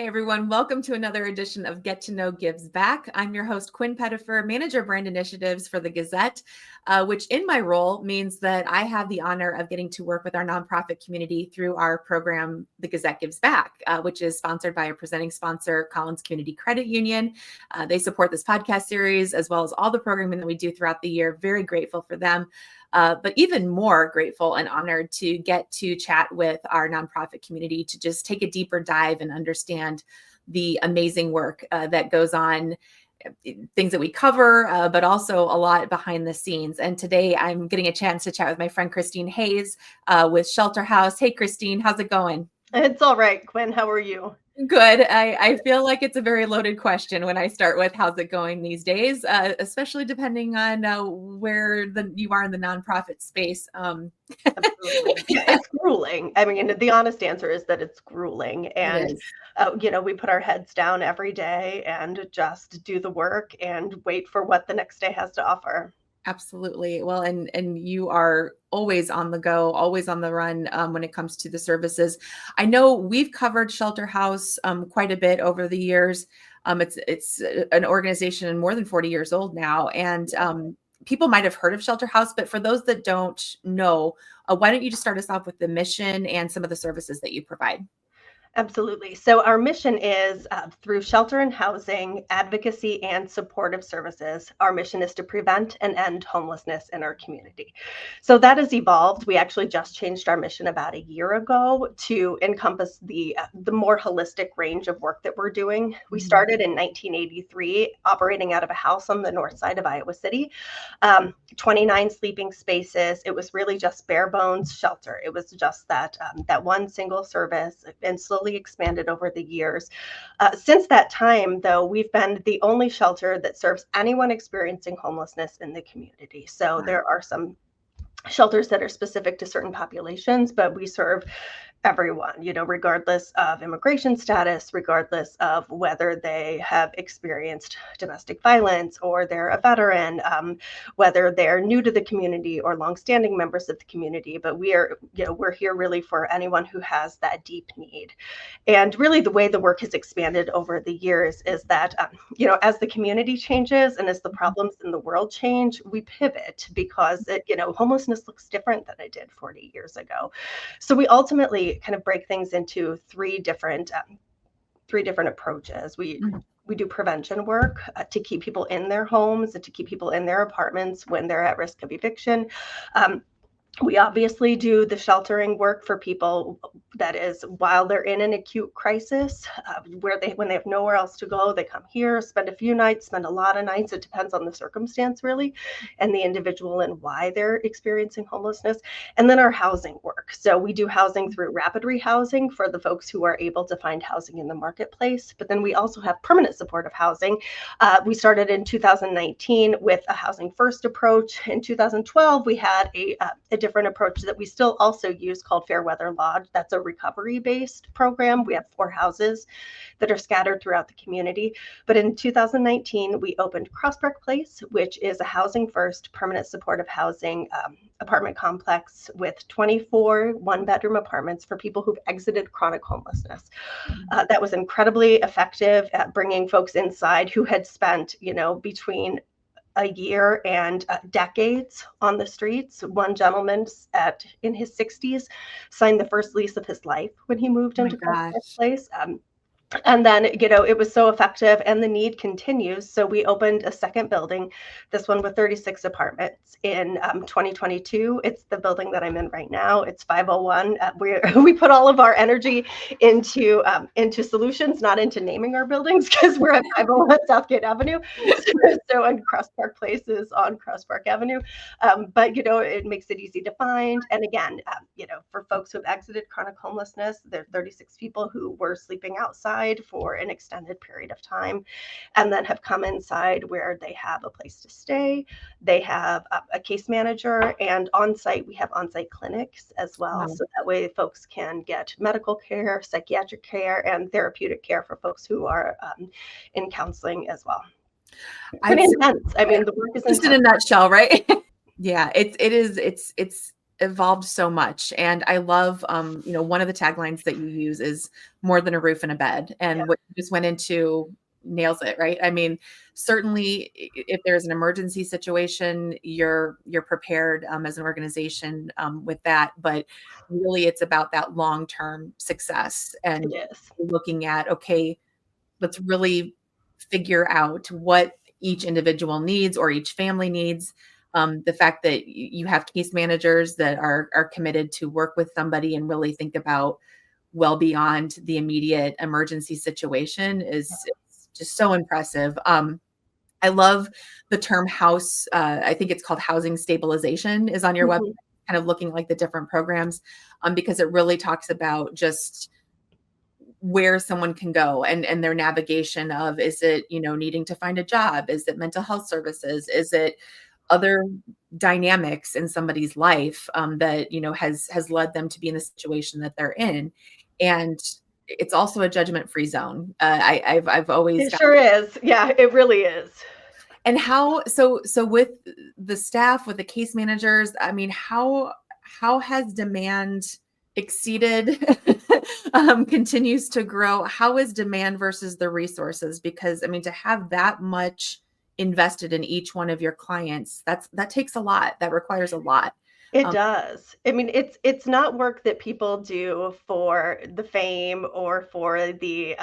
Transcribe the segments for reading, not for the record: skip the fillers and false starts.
everyone. Welcome to another edition of Get to Know Gives Back. I'm your host, Quinn Pettifer, Manager Brand Initiatives for the Gazette, which in my role means that I have the honor of getting to work with our nonprofit community through our program, The Gazette Gives Back, which is sponsored by our presenting sponsor, Collins Community Credit Union. They support this podcast series as well as all the programming that we do throughout the year. Very grateful for them. But even more grateful and honored to get to chat with our nonprofit community to just take a deeper dive and understand the amazing work that goes on, things that we cover, but also a lot behind the scenes. And today I'm getting a chance to chat with my friend Christine Hayes with Shelter House. Hey, Christine, how's it going? It's all right, Quinn. How are you? Good. I feel like it's a very loaded question when I start with how's it going these days, especially depending on where you are in the nonprofit space. Absolutely. Yeah, it's grueling. I mean, the honest answer is that it's grueling. And, we put our heads down every day and just do the work and wait for what the next day has to offer. Absolutely. Well, and you are always on the go, always on the run when it comes to the services. I know we've covered Shelter House quite a bit over the years. It's an organization more than 40 years old now, and people might have heard of Shelter House, but for those that don't know, why don't you just start us off with the mission and some of the services that you provide? Absolutely. So our mission is through shelter and housing, advocacy, and supportive services. Our mission is to prevent and end homelessness in our community. So that has evolved. We actually just changed our mission about a year ago to encompass the more holistic range of work that we're doing. We started in 1983, operating out of a house on the north side of Iowa City, 29 sleeping spaces. It was really just bare bones shelter. It was just that one single service, and slowly expanded over the years. Since that time, though, we've been the only shelter that serves anyone experiencing homelessness in the community. So there are some shelters that are specific to certain populations, but we serve everyone, regardless of immigration status, regardless of whether they have experienced domestic violence or they're a veteran, whether they're new to the community or longstanding members of the community. But we're here really for anyone who has that deep need. And really the way the work has expanded over the years is that, as the community changes and as the problems in the world change, we pivot because, homelessness looks different than it did 40 years ago. So we ultimately kind of break things into three different approaches. We do prevention work to keep people in their homes and to keep people in their apartments when they're at risk of eviction. We obviously do the sheltering work for people, that is, while they're in an acute crisis, when they have nowhere else to go, they come here, spend a few nights, spend a lot of nights. It depends on the circumstance, really, and the individual and why they're experiencing homelessness. And then our housing work. So we do housing through rapid rehousing for the folks who are able to find housing in the marketplace. But then we also have permanent supportive housing. We started in 2019 with a housing first approach. In 2012, we had a different approach that we still also use called Fairweather Lodge. That's a recovery-based program. We have 4 houses that are scattered throughout the community. But in 2019, we opened Cross Park Place, which is a housing first permanent supportive housing apartment complex with 24 one-bedroom apartments for people who've exited chronic homelessness. That was incredibly effective at bringing folks inside who had spent, between a year and decades on the streets. One gentleman in his 60s signed the first lease of his life when he moved into this place. And then, it was so effective and the need continues. So we opened a second building, this one with 36 apartments in 2022. It's the building that I'm in right now. It's 501. We put all of our energy into solutions, not into naming our buildings, because we're at 501 Southgate Avenue. So and Cross Park Place is on Cross Park Avenue. But, it makes it easy to find. And again, for folks who have exited chronic homelessness, there are 36 people who were sleeping outside for an extended period of time and then have come inside where they have a place to stay. They have a case manager, and on-site, we have on-site clinics as well. Wow. So that way folks can get medical care, psychiatric care, and therapeutic care for folks who are in counseling as well. Pretty intense. I mean, the work is just intense. In a nutshell, right? Yeah, it's evolved so much. And I love, one of the taglines that you use is more than a roof and a bed. Yeah, And what you just went into nails it, right? I mean, certainly if there's an emergency situation, you're prepared as an organization with that. But really it's about that long-term success it and is. looking at, okay, let's really figure out what each individual needs or each family needs. The fact that you have case managers that are committed to work with somebody and really think about well beyond the immediate emergency situation is just so impressive. I love the term house. I think it's called housing stabilization is on your website, Mhm. kind of looking like the different programs, because it really talks about just where someone can go and their navigation of, is it, needing to find a job? Is it mental health services? Is it other dynamics in somebody's life that, has led them to be in the situation that they're in? And it's also a judgment-free zone. I've always It got. sure is. Yeah, it really is. And so with the staff, with the case managers, I mean, how has demand exceeded continues to grow? How is demand versus the resources? Because I mean, to have that much invested in each one of your clients, that takes a lot. That requires a lot. It Um, does. I mean, it's not work that people do for the fame or for the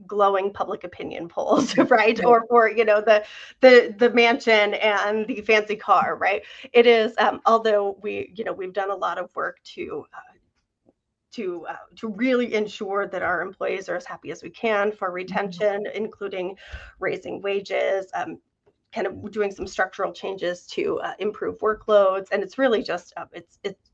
glowing public opinion polls, right? right, Or for the mansion and the fancy car, right? It is. Although we've done a lot of work to really ensure that our employees are as happy as we can for retention, including raising wages, kind of doing some structural changes to improve workloads, and it's really just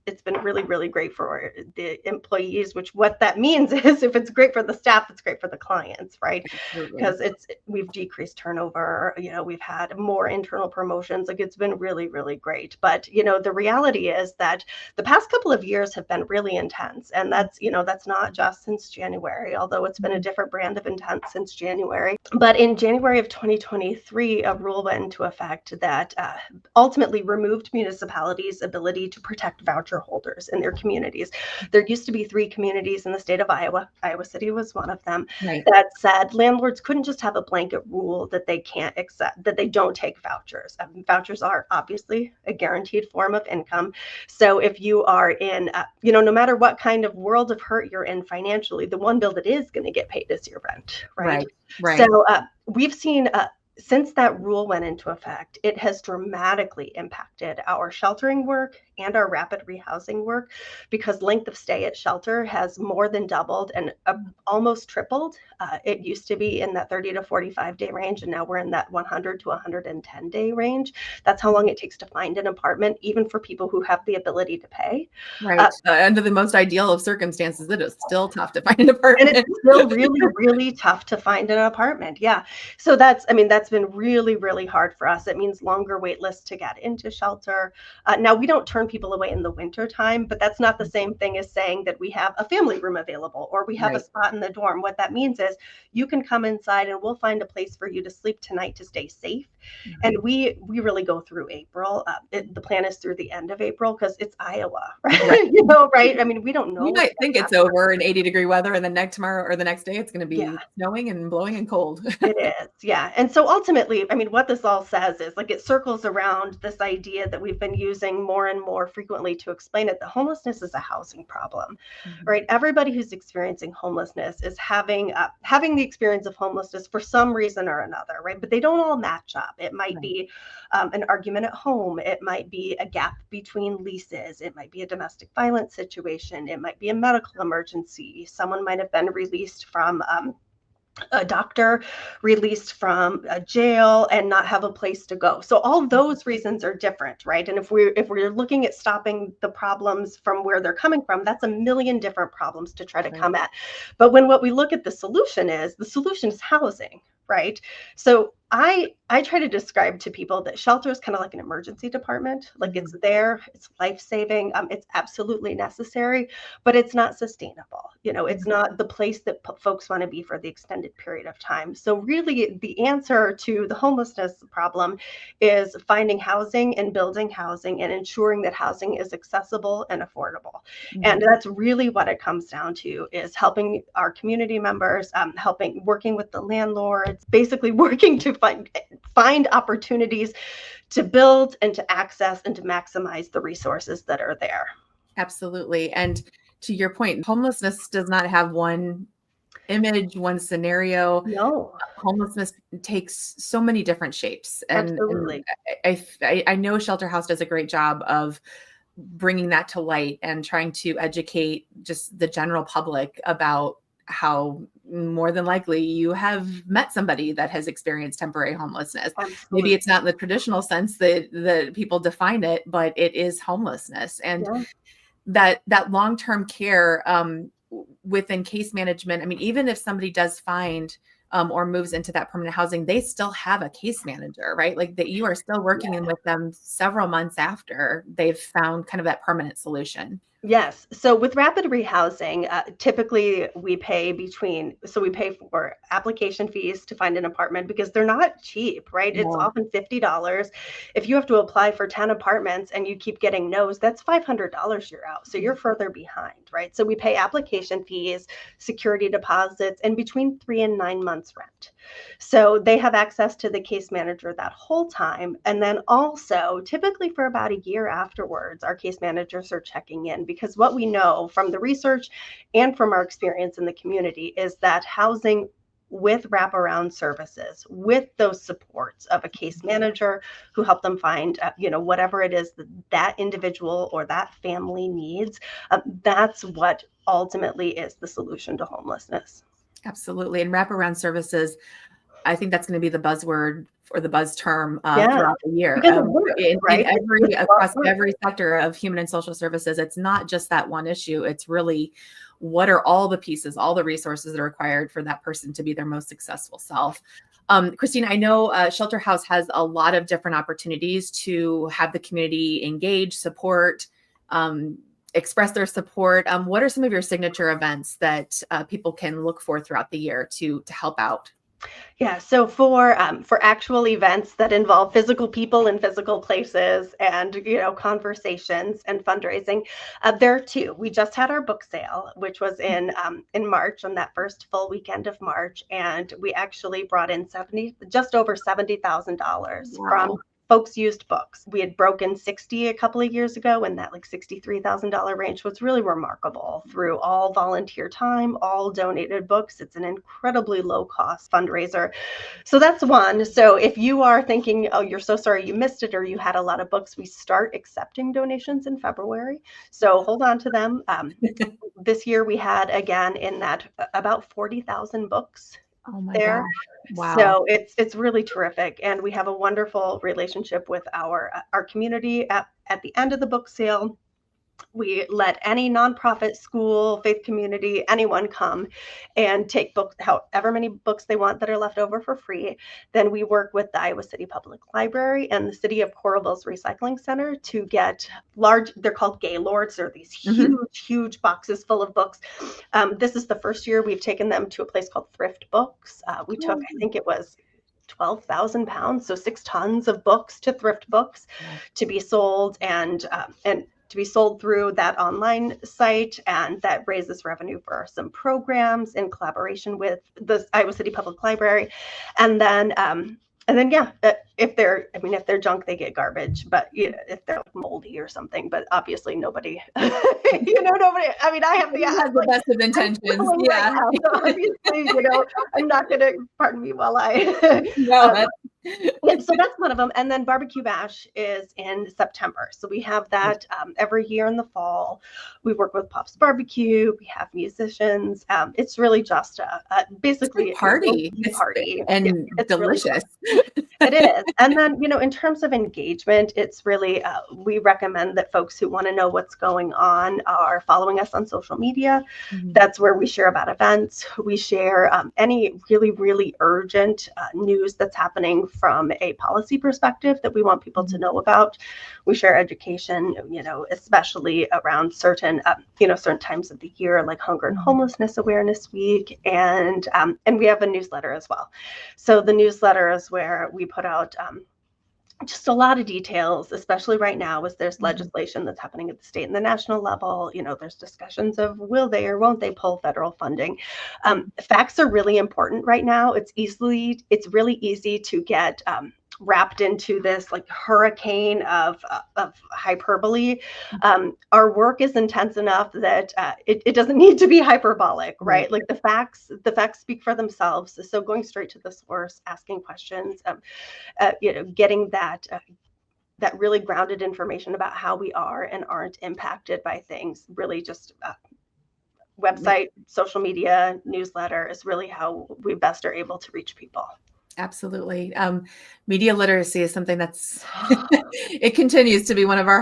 it's been really really great for the employees. Which what that means is, if it's great for the staff, it's great for the clients, right? absolutely. Because we've decreased turnover. We've had more internal promotions. Like, it's been really really great. But the reality is that the past couple of years have been really intense, and that's not just since January, although it's been a different brand of intense since January. But in January of 2023, a rule went into effect that ultimately removed municipalities' ability to protect voucher holders in their communities. There used to be 3 communities in the state of Iowa. Iowa City was one of them, Right, that said landlords couldn't just have a blanket rule that they can't accept, that they don't take vouchers. Vouchers are obviously a guaranteed form of income. So if you are in, no matter what kind of world of hurt you're in financially, the one bill that is going to get paid is your rent, right? right, right, So we've seen since that rule went into effect, it has dramatically impacted our sheltering work and our rapid rehousing work, because length of stay at shelter has more than doubled and almost tripled. It used to be in that 30 to 45-day range, and now we're in that 100 to 110-day range. That's how long it takes to find an apartment, even for people who have the ability to pay. Uh, right. Under the most ideal of circumstances, it is still tough to find an And it's apartment. still really, really tough to find an apartment. Yeah. So that's been really, really hard for us. It means longer wait lists to get into shelter. Now, we don't turn people away in the winter time, but that's not the same thing as saying that we have a family room available or we have a Right. spot in the dorm. What that means is you can come inside and we'll find a place for you to sleep tonight to stay safe. And Mhm. we really go through April. The plan is through the end of April because it's Iowa, right? Right. Right? I mean, we don't know You what's might going think to it's happen. over in 80-degree weather, and then tomorrow or the next day, it's gonna Yeah. be snowing and blowing and cold. It is, yeah. And so ultimately, I mean, what this all says is, like, it circles around this idea that we've been using more and more frequently to explain it, that homelessness is a housing problem, Mhm. right? Everybody who's experiencing homelessness is having the experience of homelessness for some reason or another, right? But they don't all match up. It might Right. be an argument at home. It might be a gap between leases. It might be a domestic violence situation. It might be a medical emergency. Someone might have been released from a doctor, released from a jail, and not have a place to go. So all those reasons are different, right? And if we're looking at stopping the problems from where they're coming from, that's a million different problems to try to Right. come at. But when what we look at the solution is housing, right? So I try to describe to people that shelter is kind of like an emergency department. Like it's there, it's life-saving, it's absolutely necessary, but it's not sustainable. It's not the place that folks want to be for the extended period of time. So really, the answer to the homelessness problem is finding housing and building housing and ensuring that housing is accessible and affordable. And that's really what it comes down to, is helping our community members, working with the landlords, basically working to find opportunities to build and to access and to maximize the resources that are there. Absolutely. And to your point, homelessness does not have one image, one scenario. No, Homelessness takes so many different shapes. And absolutely. I know Shelter House does a great job of bringing that to light and trying to educate just the general public about how more than likely you have met somebody that has experienced temporary homelessness. Absolutely. Maybe it's not in the traditional sense that people define it, but it is homelessness. And that long-term care within case management, I mean, even if somebody does find or moves into that permanent housing, they still have a case manager, right? Like that you are still working in with them several months after they've found kind of that permanent solution. Yes. So with rapid rehousing, typically we pay for application fees to find an apartment because they're not cheap, right? It's often $50. If you have to apply for 10 apartments and you keep getting no's, that's $500 you're out. So you're further behind, right? So we pay application fees, security deposits, and between 3 and 9 months rent. So they have access to the case manager that whole time. And then also, typically for about a year afterwards, our case managers are checking in, because what we know from the research and from our experience in the community is that housing with wraparound services, with those supports of a case manager who help them find, whatever it is that individual or that family needs, that's what ultimately is the solution to homelessness. Absolutely. And wraparound services, I think that's going to be the buzzword or the buzz term throughout the year. Across every sector of human and social services, it's not just that one issue. It's really, what are all the pieces, all the resources that are required for that person to be their most successful self? Christine, I know Shelter House has a lot of different opportunities to have the community engage, support, express their support. What are some of your signature events that people can look for throughout the year to help out? Yeah, so for actual events that involve physical people in physical places and conversations and fundraising, there are two. We just had our book sale, which was in March, on that first full weekend of March, and we actually brought in just over $70,000 from folks used books. We had broken 60 a couple of years ago, and that like $63,000 range was really remarkable through all volunteer time, all donated books. It's an incredibly low cost fundraiser. So that's one. So if you are thinking, oh, you're so sorry you missed it, or you had a lot of books, we start accepting donations in February. So hold on to them. This year we had, again, in that about 40,000 books. Oh my there. gosh. Wow. So it's really terrific. And we have a wonderful relationship with our community. At the end of the book sale, we let any nonprofit, school, faith community, anyone come and take books, however many books they want that are left over, for free. Then we work with the Iowa City Public Library and the City of Coralville's Recycling Center to get large, they're called Gaylords. They're these huge boxes full of books. This is the first year we've taken them to a place called Thrift Books. We took, I think it was 12,000 pounds, so 6 tons of books to Thrift Books to be sold and to be sold through that online site, and that raises revenue for some programs in collaboration with the Iowa City Public Library. And then if they're junk, they get garbage, but if they're like moldy or something, but obviously nobody, I have the best of intentions. Yeah. Right now, so obviously, I'm not going to, pardon me while I, no, Yeah, so that's one of them. And then Barbecue Bash is in September. So we have that every year in the fall. We work with Pop's Barbecue. We have musicians. It's really just It's a basically big a real party. tea It's party. and It's really fun. delicious. It is. And then, in terms of engagement, it's really, we recommend that folks who want to know what's going on are following us on social media. Mhm. That's where we share about events. We share any really, really urgent news that's happening from a policy perspective that we want people to know about. We share education, especially around certain times of the year, like Hunger and Homelessness Awareness Week. And we have a newsletter as well. So the newsletter is where we put out just a lot of details, especially right now as there's legislation that's happening at the state and the national level. There's discussions of will they or won't they pull federal funding. Facts are really important right now. It's really easy to get wrapped into this like hurricane of hyperbole. Our work is intense enough that it doesn't need to be hyperbolic, right? Like the facts speak for themselves. So going straight to the source, asking questions, getting that really grounded information about how we are and aren't impacted by things. Really just website, social media, newsletter is really how we best are able to reach people. Absolutely. Media literacy is something that's it continues to be one of our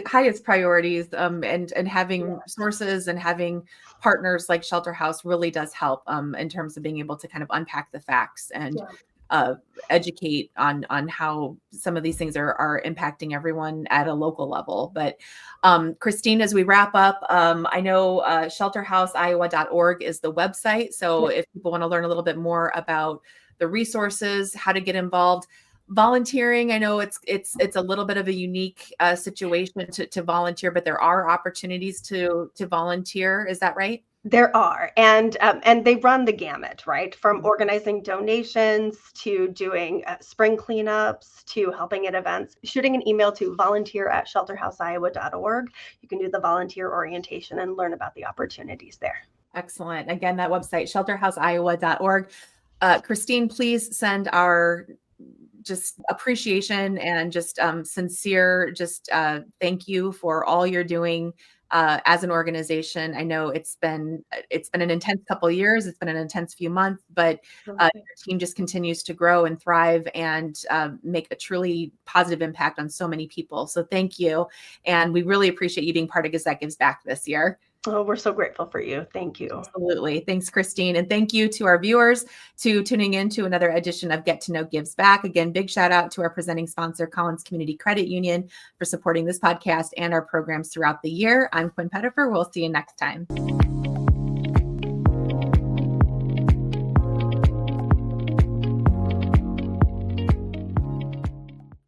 highest priorities. And having sources and having partners like Shelter House really does help in terms of being able to kind of unpack the facts and educate on how some of these things are impacting everyone at a local level. But Christine, as we wrap up, I know shelterhouseiowa.org is the website. So if people want to learn a little bit more about the resources, how to get involved, volunteering, I know it's a little bit of a unique situation to volunteer, but there are opportunities to volunteer. Is that right? There are, and they run the gamut, right? From organizing donations to doing spring cleanups to helping at events. Shooting an email to volunteer@shelterhouseiowa.org. You can do the volunteer orientation and learn about the opportunities there. Excellent. Again, that website, shelterhouseiowa.org. Christine, please send our just appreciation and just sincere thank you for all you're doing as an organization. I know it's been an intense couple of years. It's been an intense few months, but your team just continues to grow and thrive and make a truly positive impact on so many people. So thank you. And we really appreciate you being part of Gazette Gives Back this year. Oh, we're so grateful for you. Thank you. Absolutely. Thanks, Christine. And thank you to our viewers to tuning in to another edition of Get to Know Gives Back. Again, big shout out to our presenting sponsor, Collins Community Credit Union, for supporting this podcast and our programs throughout the year. I'm Quinn Pettifer. We'll see you next time.